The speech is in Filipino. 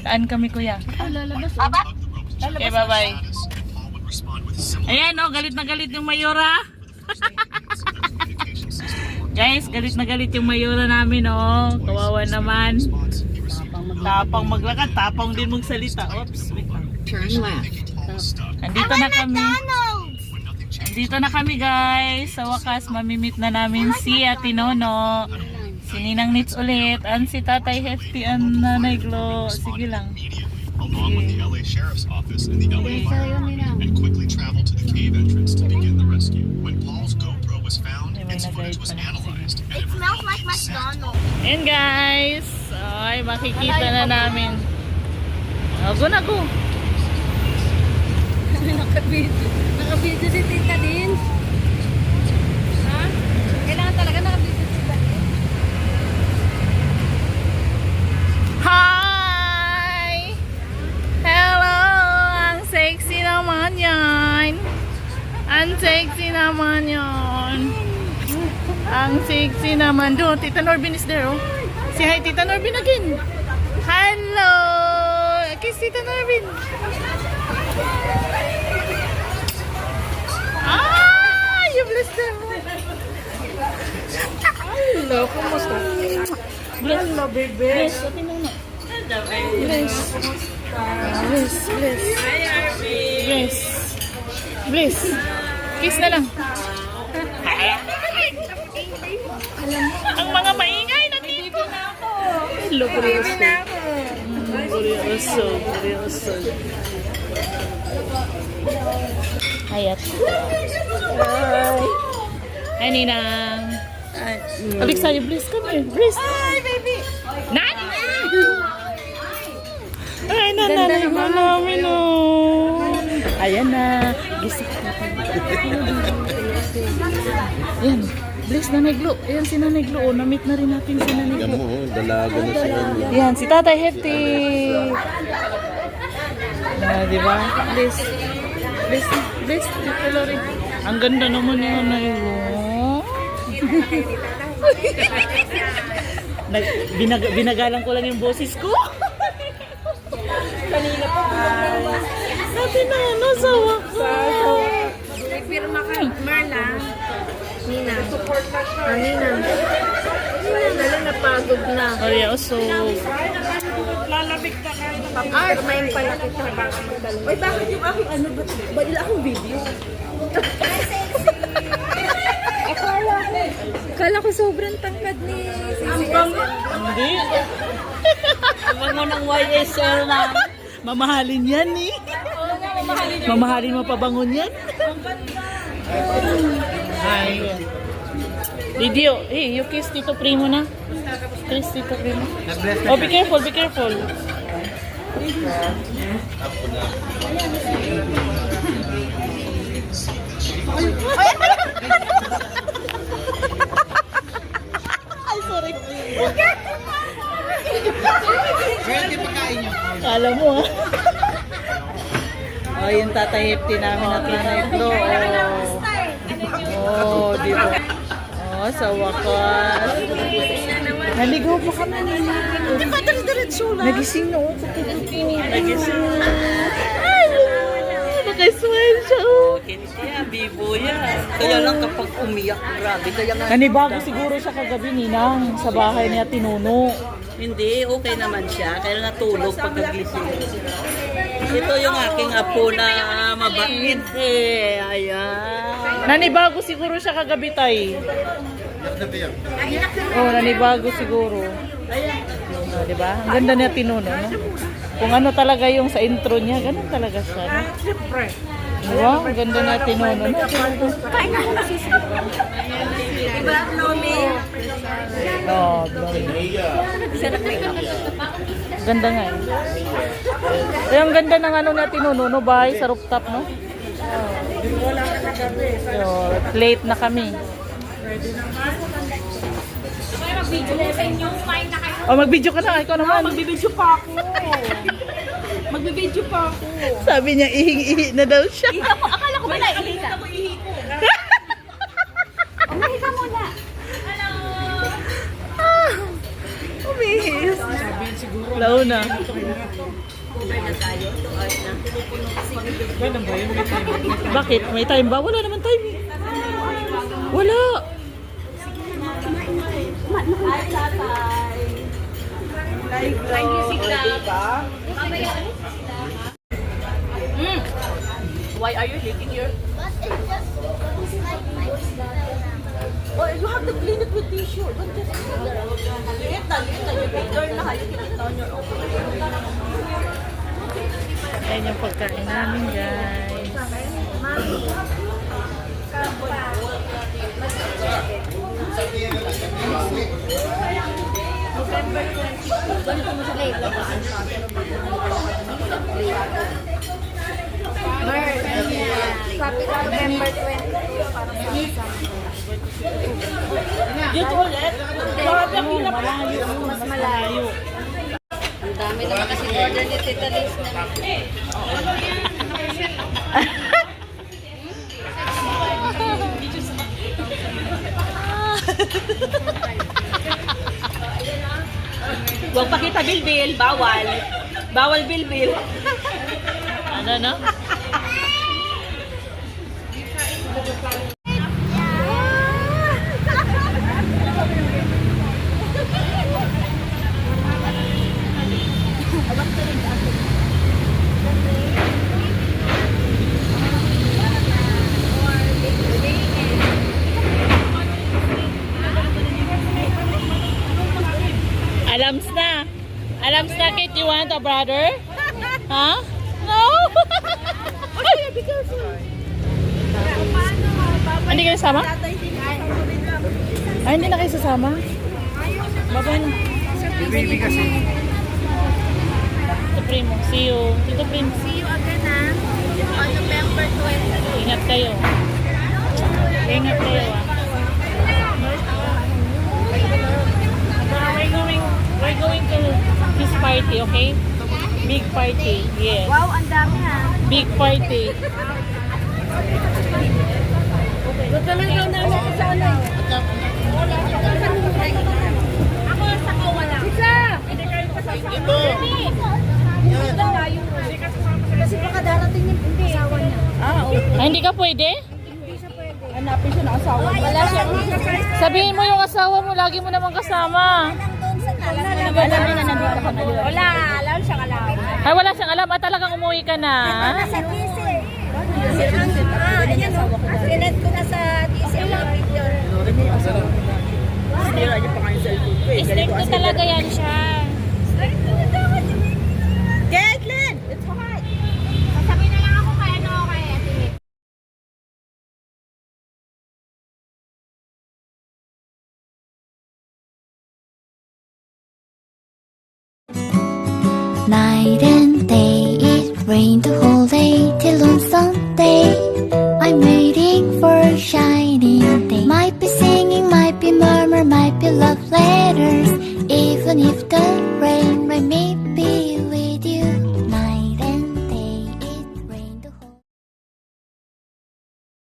Kaan kami kuya. Lalabas. Okay, bye-bye. Ayan oh, galit na galit yung Mayora. Guys, galit na galit yung Mayora namin oh. Kawawa naman. Tapang maglakad, tapang din magsalita. Oops, wait lang. Turn left. Andito na kami. Andito na kami guys. Sa wakas, mamimit na namin si Ate Nono. Si Ninang Nits ulit. And si Tatay Hefty and Nanay Glo. Sige lang. Along with the LA Sheriff's Office and the LA Fire Department, and quickly traveled to the cave entrance to begin the rescue. When Paul's GoPro was found, its footage was analyzed. It smells like McDonald's. And guys, ay makikita na namin. Go na go. Nakabidyo. Nakabidyo si Tita din. Ha? Kailangan talaga nakabidyo si Tita din. Hi! Hello! Ang sexy naman yan. Ang sexy naman yan. Ang sexy naman. Do, Tita Norbin is there, oh. Say hi, Tita Norbin again. Hello! Kiss Tita Norbin. Ah! You blessed them. Hello, kumusta? Bless. Hello, baby. Bless. Bless. Bless. Bless. Bless. Bless. Kiss na lang. Ang mga maingay nandito na ako. Hello, Kuryoso. Kuryoso. Kuryoso. Hayat. Hi. Hi, Ninang. Balik sa'yo, Bliss. Come here. Bliss. Hi, baby. Nani? Ay, nanay mo namin, oh. Ayan na. Gisik na tayo. Ayan. Bliss, Nanay Glo. Ayan si Nanay Glo. Oh, na-meet na rin natin si Nanay Glo. Yan mo, dalaga na sa kanya. Ayan, si Tatay Hefty. Diba? Bliss. Bliss. Bliss. Hello rin. Ang ganda naman yung Nanay Glo. Binagalang ko lang yung boses ko. Kanina pa. Natin na, nasa wakas. Nagpirma ka, Marla. Nina. Nina. Nala, napagod na. Seryoso. Lalabig ka kayo. Papirmain pala kita. Uy, bakit yung aking ano ba? Baila akong video. Akala ko sobrang tangkad ni Sisi. Hindi. Ang mo ng YSL na. Mamahalin yan eh. Mamahalin mo pabangon yan. Ay. Video. Hey, you kiss Tito Primo na. Kiss Tito Primo. Oh, be careful, be careful. Ay, sorry. Kala mo ha. Oh, yung Tatay Hefty namin at Nanay Glo. Oh, di ba? Oh, sa wakas. Naligaw pa kami nila. Hindi ka diretso lang. Nagising na ako. Nagising na. Naka-smile siya. Kaya bibo yan. Kaya lang kapag umiyak, grabe. Kaya nga, Nanibago siguro siya kagabi, Ninang, sa bahay niya Tinuno. hindi, okay naman siya. Kaya natulog pagkagising. Ito yung aking apo na mabait eh. Ayan. Nanibago siguro siya kagabi, Tay. Oh, nanibago siguro. Oh, di ba? Ang ganda niya Tinuno, no? Kung ano talaga yung sa intro niya, ganun talaga siya, no? Wow, ang ganda na Tinuno, no? Kain ako na Sisi. Diba, Lomi? Oh, ganda nga eh. Eh, ang ganda ng ano na Tinuno, no? Bahay sa rooftop, no? Oh, late na kami. Oh, mag-video ka na. Ikaw naman. Magbibidyo pa ako. Magbibidyo pa ako. Sabi niya, ihing-ihi na daw siya. Akala ko ba naihi ka? Umihi ka muna. Umihis. Sabihin siguro Launa. Bakit? May time ba? Wala naman time eh. Wala. Why are you licking your... Oh, you have to clean it with tissue. Don't just... Liit na. You take turn na. You can it on your own. Ayan yung pagkain namin, guys. November 20. Dito ulit. Mas malayo. Ang dami naman kasi order ni Tita Liz na. Huwag pakita bilbil. Bawal. Bawal bilbil. Ano, no? Alams na. Alams na, Kate. You want a brother? Huh? No? Be careful. Hindi kayo sama? Ay, hindi na kayo sasama? Baba na. Baby kasi. Tito Primo, see you. Tito Primo, See you again on November 20. ingat kayo. Ingat kayo, ah. We're going to this party, okay? Big party, yes. Wow, ang dami ha. Big party. Huwag ka lang daw namin sa ano. Ako sa kawala. Isa! Ito. Kasi baka darating yung asawa niya. Ay, hindi ka pwede? Hanapin siya ng asawa. Wala siya. Sabihin mo yung asawa mo, lagi mo naman kasama. Alam niya na nandito ka na yun. Wala, alam siya kalawin. Ay, wala siyang alam. At talagang umuwi ka na. Sa TC. Ayan o. Sinet ko na sa TC ang picture. Sinira niya pa kayo cellphone ko eh. Strict ko talaga yan siya. Caitlin! It's hot! Sasabihin na lang ako kay ano kay Ate. Night and day, it rained the whole day till on Sunday. I'm waiting for a shining day. Might be singing, might be murmur, might be love letters. Even if the